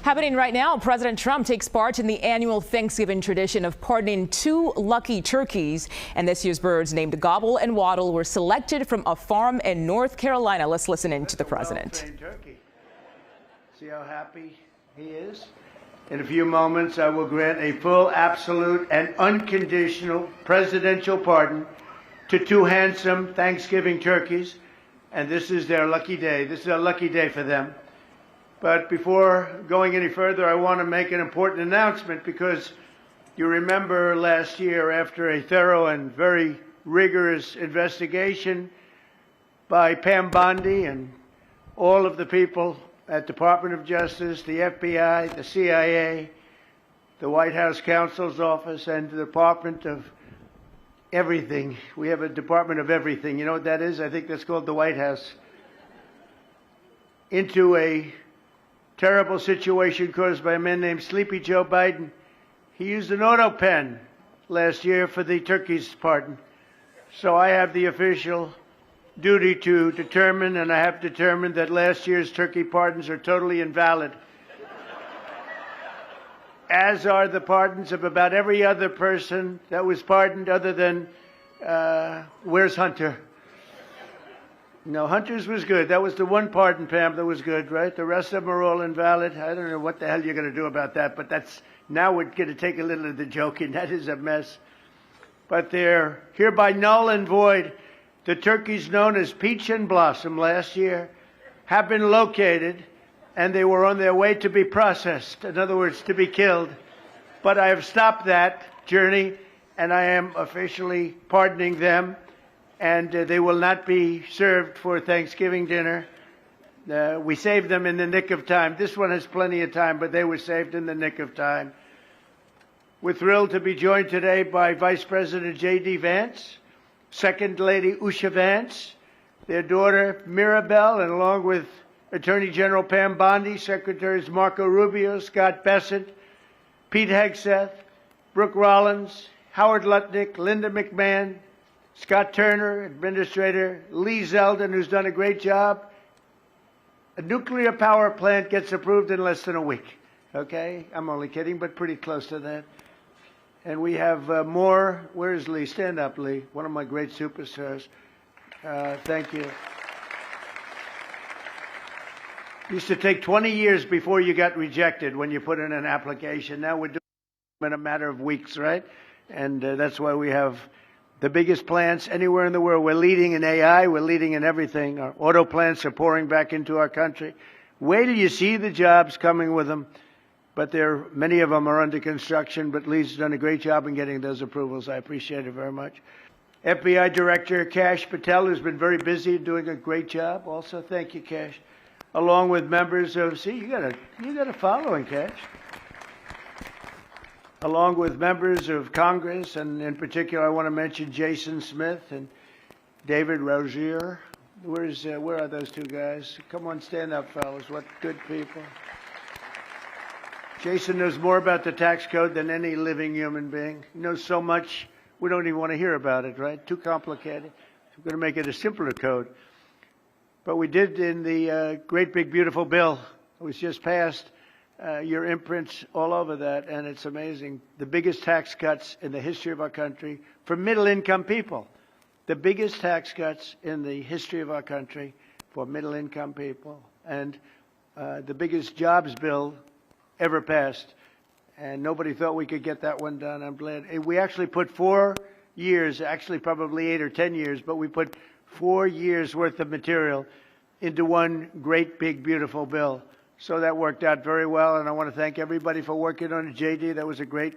Happening right now, President Trump takes part in the annual Thanksgiving tradition of pardoning 2 lucky turkeys. And this year's birds, named Gobble and Waddle, were selected from a farm in North Carolina. Let's listen in to the president. Turkey. See how happy he is? In a few moments, I will grant a full, absolute, and unconditional presidential pardon to 2 handsome Thanksgiving turkeys. And this is their lucky day. This is a lucky day for them. But before going any further, I want to make an important announcement, because you remember last year, after a thorough and very rigorous investigation by Pam Bondi and all of the people at Department of Justice, the FBI, the CIA, the White House Counsel's Office, and the Department of Everything. We have a Department of Everything. You know what that is? I think that's called the White House. Into a terrible situation caused by a man named Sleepy Joe Biden. He used an auto pen last year for the turkey's pardon. So I have the official duty to determine, and I have determined, that last year's turkey pardons are totally invalid, as are the pardons of about every other person that was pardoned, other than, where's Hunter? No, Hunter's was good. That was the one pardon, Pam, that was good, right? The rest of them are all invalid. I don't know what the hell you're going to do about that, but now we're going to take a little of the joking. That is a mess. But they're hereby null and void. The turkeys known as Peach and Blossom last year have been located, and they were on their way to be processed. In other words, to be killed. But I have stopped that journey, and I am officially pardoning them. And they will not be served for Thanksgiving dinner. We saved them in the nick of time. This one has plenty of time, but they were saved in the nick of time. We're thrilled to be joined today by Vice President J.D. Vance, Second Lady Usha Vance, their daughter Mirabelle, and along with Attorney General Pam Bondi, Secretaries Marco Rubio, Scott Bessent, Pete Hegseth, Brooke Rollins, Howard Lutnick, Linda McMahon, Scott Turner, Administrator Lee Zeldin, who's done a great job. A nuclear power plant gets approved in less than a week. Okay? I'm only kidding, but pretty close to that. And we have more. Where's Lee? Stand up, Lee. One of my great superstars. Thank you. Used to take 20 years before you got rejected when you put in an application. Now we're doing it in a matter of weeks, right? And that's why we have the biggest plants anywhere in the world. We're leading in AI. We're leading in everything. Our auto plants are pouring back into our country. Wait till you see the jobs coming with them. But many of them are under construction. But Lee's done a great job in getting those approvals. I appreciate it very much. FBI Director Kash Patel has been very busy doing a great job. Also, thank you, Kash. Along with members of, see, you got a following, Kash. Along with members of Congress, and in particular, I want to mention Jason Smith and David Rozier. Where are those 2 guys? Come on, stand up, fellas. What good people. Jason knows more about the tax code than any living human being. He knows so much, we don't even want to hear about it, right? Too complicated. We're going to make it a simpler code. But we did in the great big beautiful bill that was just passed. Your imprints all over that, and it's amazing. The biggest tax cuts in the history of our country for middle-income people. The biggest tax cuts in the history of our country for middle-income people. And the biggest jobs bill ever passed. And nobody thought we could get that one done. I'm glad. And we actually put 4 years, actually probably 8 or 10 years, but we put 4 years worth of material into one great big beautiful bill. So that worked out very well, and I want to thank everybody for working on it. JD, that was a great,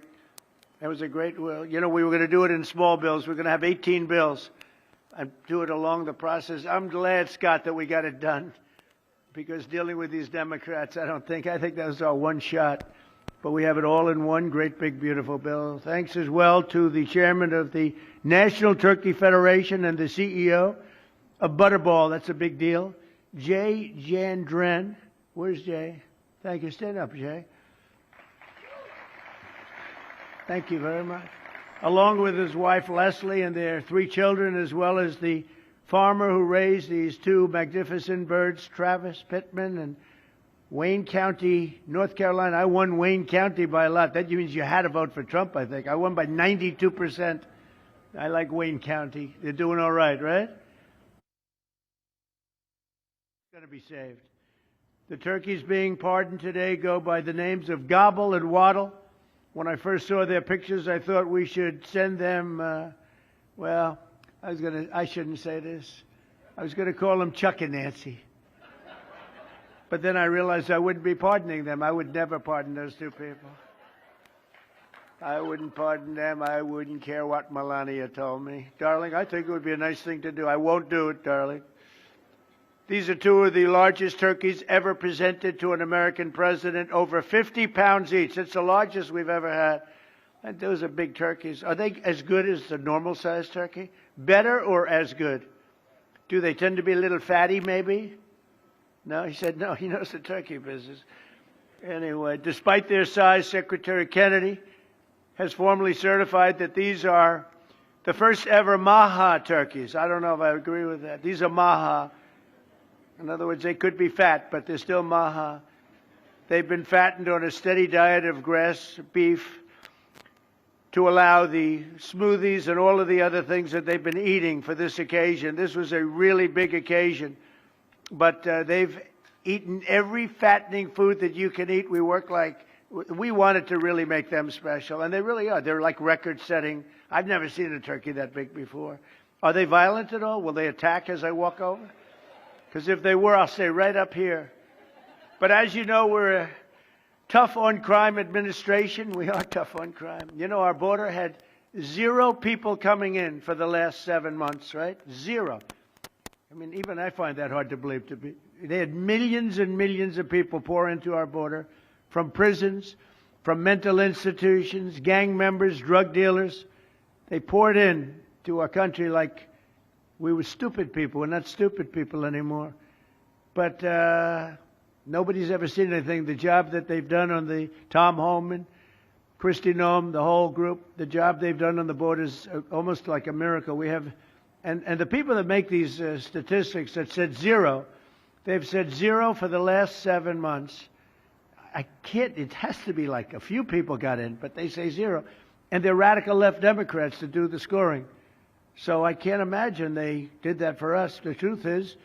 well, you know, we were going to do it in small bills. We're going to have 18 bills and do it along the process. I'm glad, Scott, that we got it done, because dealing with these Democrats, I think that was our one shot. But we have it all in one great big beautiful bill. Thanks as well to the chairman of the National Turkey Federation and the CEO of Butterball. That's a big deal. Jay Jandren. Where's Jay? Thank you. Stand up, Jay. Thank you very much. Along with his wife, Leslie, and their 3 children, as well as the farmer who raised these 2 magnificent birds, Travis Pittman and Wayne County, North Carolina. I won Wayne County by a lot. That means you had to vote for Trump, I think. I won by 92%. I like Wayne County. They're doing all right, right? It's going to be saved. The turkeys being pardoned today go by the names of Gobble and Waddle. When I first saw their pictures, I thought we should send them, well, I shouldn't say this. I was going to call them Chuck and Nancy. But then I realized I wouldn't be pardoning them. I would never pardon those two people. I wouldn't pardon them. I wouldn't care what Melania told me. Darling, I think it would be a nice thing to do. I won't do it, darling. These are two of the largest turkeys ever presented to an American president, over 50 pounds each. It's the largest we've ever had. And those are big turkeys. Are they as good as the normal-sized turkey? Better or as good? Do they tend to be a little fatty, maybe? No, he said no. He knows the turkey business. Anyway, despite their size, Secretary Kennedy has formally certified that these are the first ever Maha turkeys. I don't know if I agree with that. These are Maha. In other words, they could be fat, but they're still Maha. They've been fattened on a steady diet of grass, beef, to allow the smoothies and all of the other things that they've been eating for this occasion. This was a really big occasion. But they've eaten every fattening food that you can eat. We wanted to really make them special, and they really are. They're like record-setting. I've never seen a turkey that big before. Are they violent at all? Will they attack as I walk over? Because if they were, I'll stay right up here. But as you know, we're a tough-on-crime administration. We are tough on crime. You know, our border had 0 people coming in for the last 7 months, right? 0. I mean, even I find that hard to believe. They had millions and millions of people pour into our border from prisons, from mental institutions, gang members, drug dealers. They poured in to our country like we were stupid people. We're not stupid people anymore. But nobody's ever seen anything. The job that they've done on the Tom Homan, Kristi Noem, the whole group, the job they've done on the border is almost like a miracle. We have... And the people that make these statistics that said 0, they've said 0 for the last 7 months. It has to be like a few people got in, but they say 0. And they're radical left Democrats to do the scoring. So I can't imagine they did that for us. The truth is,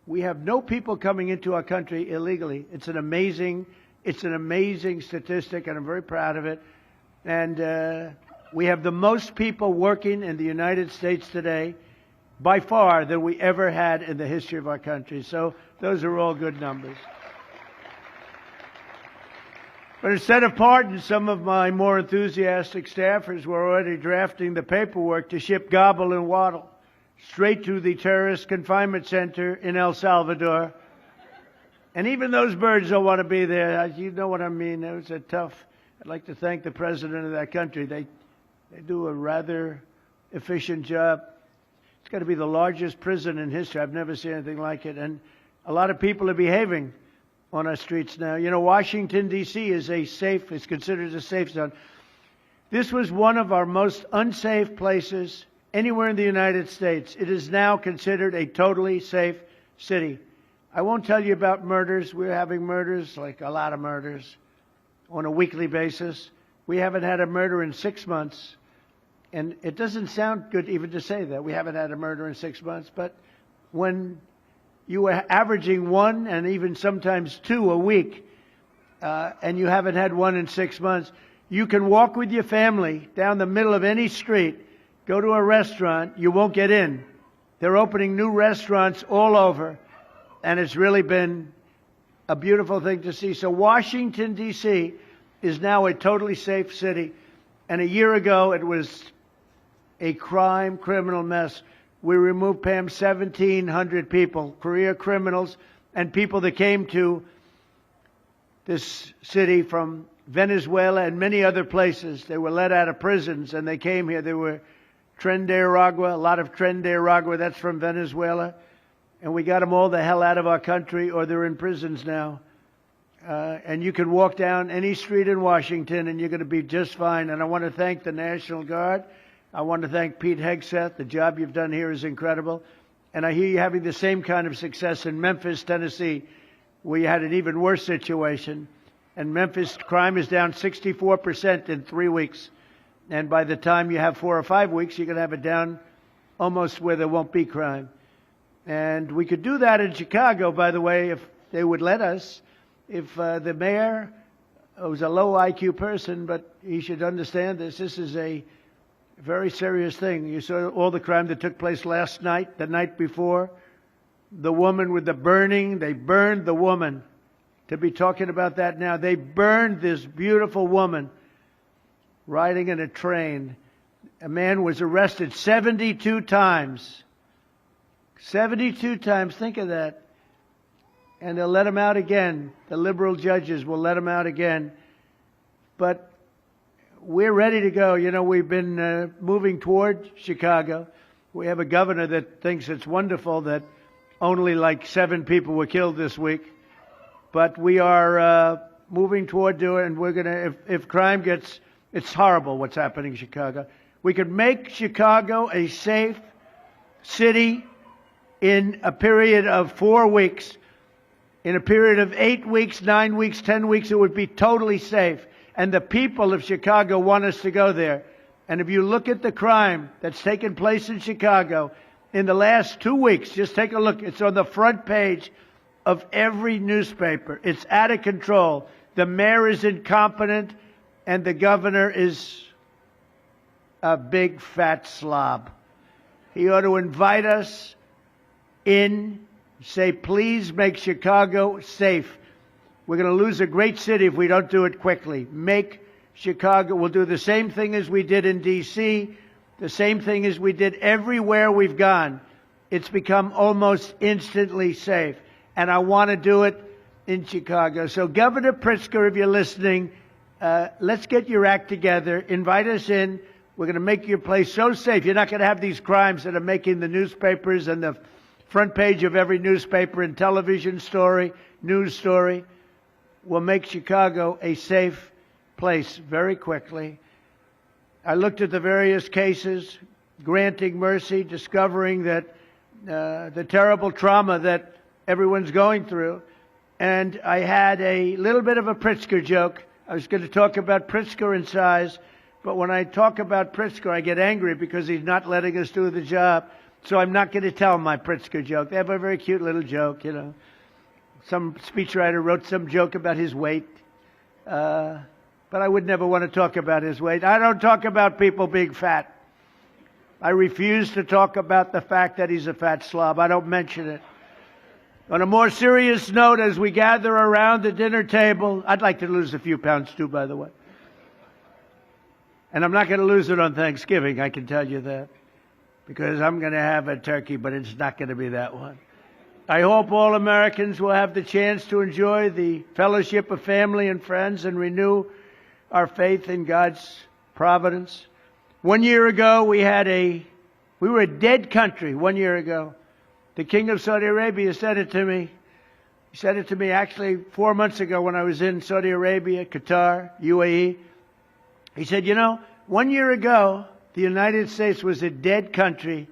we have no people coming into our country illegally. It's an amazing statistic, and I'm very proud of it. And we have the most people working in the United States today, by far, than we ever had in the history of our country. So those are all good numbers. But instead of pardons, some of my more enthusiastic staffers were already drafting the paperwork to ship Gobble and Waddle straight to the terrorist confinement center in El Salvador. And even those birds don't want to be there. You know what I mean. It was a tough... I'd like to thank the president of that country. They do a rather efficient job. It's got to be the largest prison in history. I've never seen anything like it. And a lot of people are behaving on our streets now. You know, Washington, D.C. is considered a safe zone. This was one of our most unsafe places anywhere in the United States. It is now considered a totally safe city. I won't tell you about murders. We're having murders, like a lot of murders, on a weekly basis. We haven't had a murder in 6 months. And it doesn't sound good even to say that. We haven't had a murder in 6 months. But when you were averaging 1 and even sometimes 2 a week, and you haven't had 1 in 6 months, you can walk with your family down the middle of any street, go to a restaurant, you won't get in. They're opening new restaurants all over. And it's really been a beautiful thing to see. So Washington, D.C. is now a totally safe city. And a year ago, it was a criminal mess. We removed, Pam, 1,700 people, career criminals, and people that came to this city from Venezuela and many other places. They were let out of prisons, and they came here. There were Tren de Aragua, a lot of Tren de Aragua, that's from Venezuela. And we got them all the hell out of our country, or they're in prisons now. And you can walk down any street in Washington, and you're going to be just fine. And I want to thank the National Guard. I want to thank Pete Hegseth. The job you've done here is incredible. And I hear you having the same kind of success in Memphis, Tennessee. we had an even worse situation. And Memphis crime is down 64% in 3 weeks. And by the time you have 4 or 5 weeks, you're going to have it down almost where there won't be crime. And we could do that in Chicago, by the way, if they would let us. If the mayor was a low IQ person, but he should understand this. This is a very serious thing. You saw all the crime that took place last night, the night before. The woman with the burning, they burned the woman. To be talking about that now, they burned this beautiful woman riding in a train. A man was arrested 72 times. 72 times, think of that. And they'll let him out again. The liberal judges will let him out again. But we're ready to go. You know, we've been moving toward Chicago. We have a governor that thinks it's wonderful that only like 7 people were killed this week. But we are moving toward doing it, and we're going to, if crime gets, it's horrible what's happening in Chicago. We could make Chicago a safe city in a period of 4 weeks. In a period of 8 weeks, 9 weeks, 10 weeks, it would be totally safe. And the people of Chicago want us to go there. And if you look at the crime that's taken place in Chicago in the last 2 weeks, just take a look. It's on the front page of every newspaper. It's out of control. The mayor is incompetent, and the governor is a big fat slob. He ought to invite us in, say, please make Chicago safe. We're going to lose a great city if we don't do it quickly. Make Chicago. We'll do the same thing as we did in D.C., the same thing as we did everywhere we've gone. It's become almost instantly safe. And I want to do it in Chicago. So Governor Pritzker, if you're listening, let's get your act together. Invite us in. We're going to make your place so safe. You're not going to have these crimes that are making the newspapers and the front page of every newspaper and television story, news story. We'll make Chicago a safe place very quickly. I looked at the various cases, granting mercy, discovering that the terrible trauma that everyone's going through. And I had a little bit of a Pritzker joke. I was going to talk about Pritzker in size, but when I talk about Pritzker, I get angry because he's not letting us do the job. So I'm not going to tell my Pritzker joke. They have a very cute little joke, you know. Some speechwriter wrote some joke about his weight. But I would never want to talk about his weight. I don't talk about people being fat. I refuse to talk about the fact that he's a fat slob. I don't mention it. On a more serious note, as we gather around the dinner table, I'd like to lose a few pounds too, by the way. And I'm not going to lose it on Thanksgiving, I can tell you that. Because I'm going to have a turkey, but it's not going to be that one. I hope all Americans will have the chance to enjoy the fellowship of family and friends and renew our faith in God's providence. 1 year ago, we were a dead country 1 year ago. The King of Saudi Arabia said it to me. He said it to me actually 4 months ago when I was in Saudi Arabia, Qatar, UAE. He said, you know, 1 year ago, the United States was a dead country,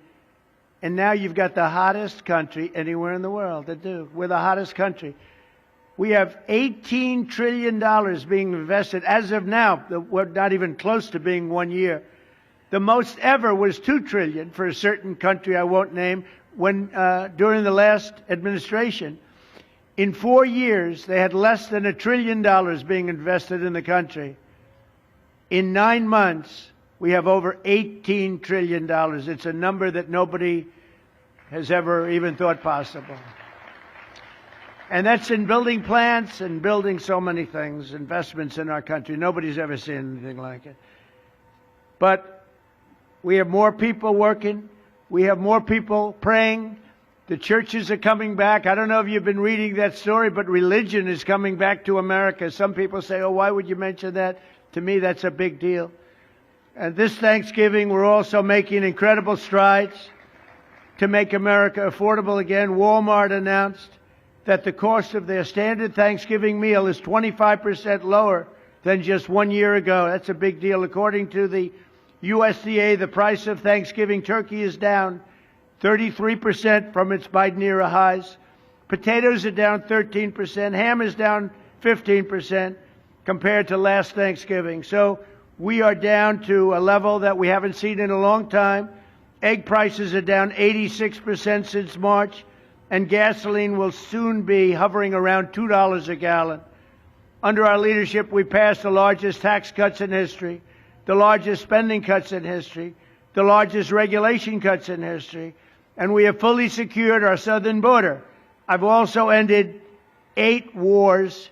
and now you've got the hottest country anywhere in the world that do. We're the hottest country. We have $18 trillion being invested. As of now, we're not even close to being 1 year. The most ever was $2 trillion for a certain country I won't name when during the last administration. In 4 years, they had less than $1 trillion being invested in the country. In 9 months, we have over $18 trillion. It's a number that nobody has ever even thought possible. And that's in building plants and building so many things, investments in our country. Nobody's ever seen anything like it. But we have more people working. We have more people praying. The churches are coming back. I don't know if you've been reading that story, but religion is coming back to America. Some people say, oh, why would you mention that? To me, that's a big deal. And this Thanksgiving, we're also making incredible strides to make America affordable again. Walmart announced that the cost of their standard Thanksgiving meal is 25% lower than just 1 year ago. That's a big deal. According to the USDA, the price of Thanksgiving turkey is down 33% from its Biden-era highs. Potatoes are down 13%. Ham is down 15% compared to last Thanksgiving. So we are down to a level that we haven't seen in a long time. Egg prices are down 86% since March, and gasoline will soon be hovering around $2 a gallon. Under our leadership, we passed the largest tax cuts in history, the largest spending cuts in history, the largest regulation cuts in history, and we have fully secured our southern border. I've also ended 8 wars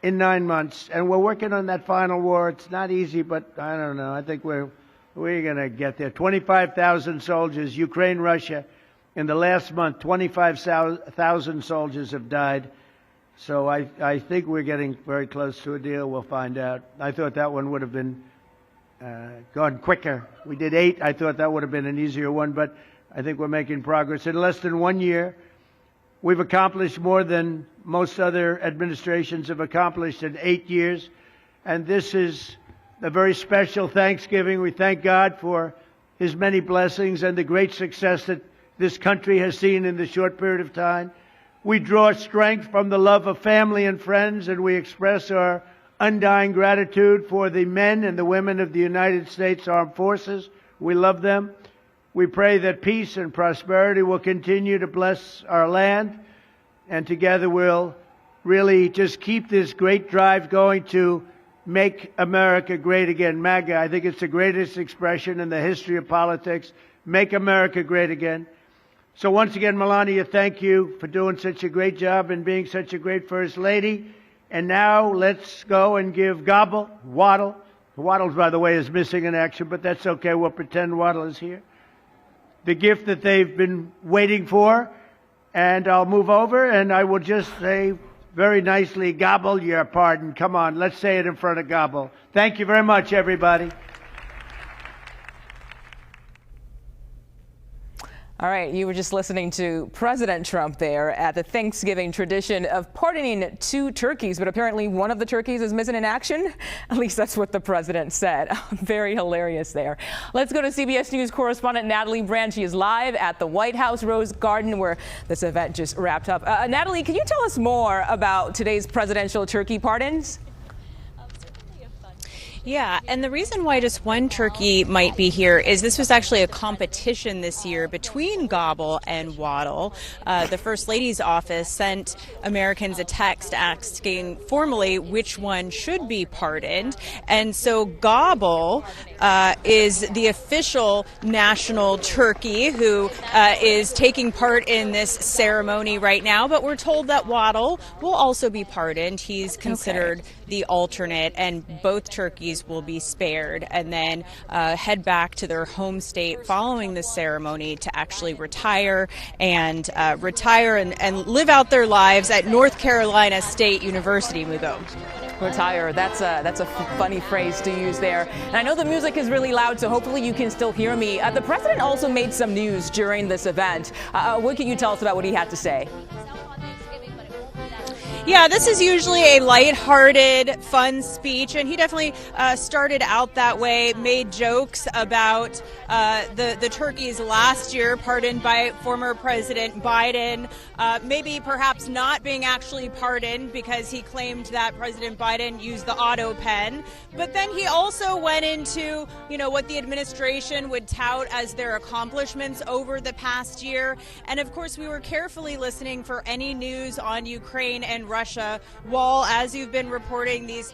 in 9 months, and we're working on that final war. It's not easy, but I don't know. I think we're going to get there. 25,000 soldiers, Ukraine, Russia. In the last month, 25,000 soldiers have died. So I think we're getting very close to a deal. We'll find out. I thought that one would have been gone quicker. We did 8. I thought that would have been an easier one, but I think we're making progress. In less than 1 year, we've accomplished more than most other administrations have accomplished in 8 years. And this is a very special Thanksgiving. We thank God for His many blessings and the great success that this country has seen in the short period of time. We draw strength from the love of family and friends, and we express our undying gratitude for the men and the women of the United States Armed Forces. We love them. We pray that peace and prosperity will continue to bless our land, and together we'll really just keep this great drive going to make America great again. MAGA, I think it's the greatest expression in the history of politics. Make America great again. So once again, Melania, thank you for doing such a great job and being such a great First Lady. And now let's go and give Gobble, Waddle. Waddle, by the way, is missing in action, but that's okay. We'll pretend Waddle is here. The gift that they've been waiting for. And I'll move over and I will just say very nicely, Gobble, your pardon. Come on, let's say it in front of Gobble. Thank you very much, everybody. All right, you were just listening to President Trump there at the Thanksgiving tradition of pardoning 2 turkeys, but apparently one of the turkeys is missing in action. At least that's what the president said. Very hilarious there. Let's go to CBS News correspondent Natalie Brand. She is live at the White House Rose Garden where this event just wrapped up. Natalie, can you tell us more about today's presidential turkey pardons? Yeah, and the reason why just one turkey might be here is this was actually a competition this year between Gobble and Waddle. The First Lady's office sent Americans a text asking formally which one should be pardoned. And so Gobble is the official national turkey who is taking part in this ceremony right now. But we're told that Waddle will also be pardoned. He's considered the alternate, and both turkeys will be spared and then head back to their home state following the ceremony to actually retire and live out their lives at North Carolina State University, Mugo. Retire. That's a funny phrase to use there. And I know the music is really loud, so hopefully you can still hear me. The president also made some news during this event. What can you tell us about what he had to say? Yeah, this is usually a lighthearted, fun speech, and he definitely started out that way, made jokes about the turkeys last year, pardoned by former President Biden, maybe perhaps not being actually pardoned because he claimed that President Biden used the auto pen. But then he also went into, what the administration would tout as their accomplishments over the past year. And of course, we were carefully listening for any news on Ukraine and Russia, while, as you've been reporting, these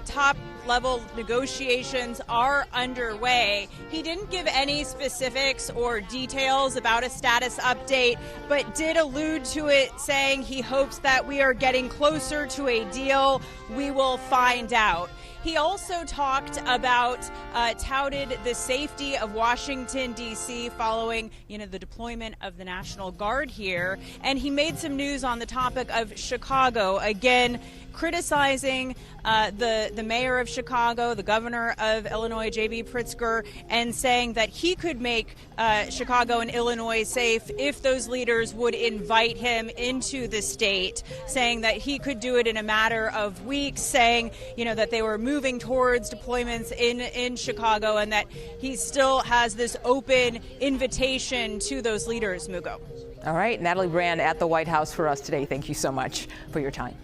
top-level negotiations are underway. He didn't give any specifics or details about a status update, but did allude to it, saying he hopes that we are getting closer to a deal. We will find out. He also talked about, touted the safety of Washington, D.C. following, the deployment of the National Guard here. And he made some news on the topic of Chicago, again, criticizing the mayor of Chicago, the governor of Illinois, J.B. Pritzker, and saying that he could make Chicago and Illinois safe if those leaders would invite him into the state, saying that he could do it in a matter of weeks, saying, that they were moving towards deployments in Chicago and that he still has this open invitation to those leaders, Mugo. All right, Natalie Brand at the White House for us today. Thank you so much for your time.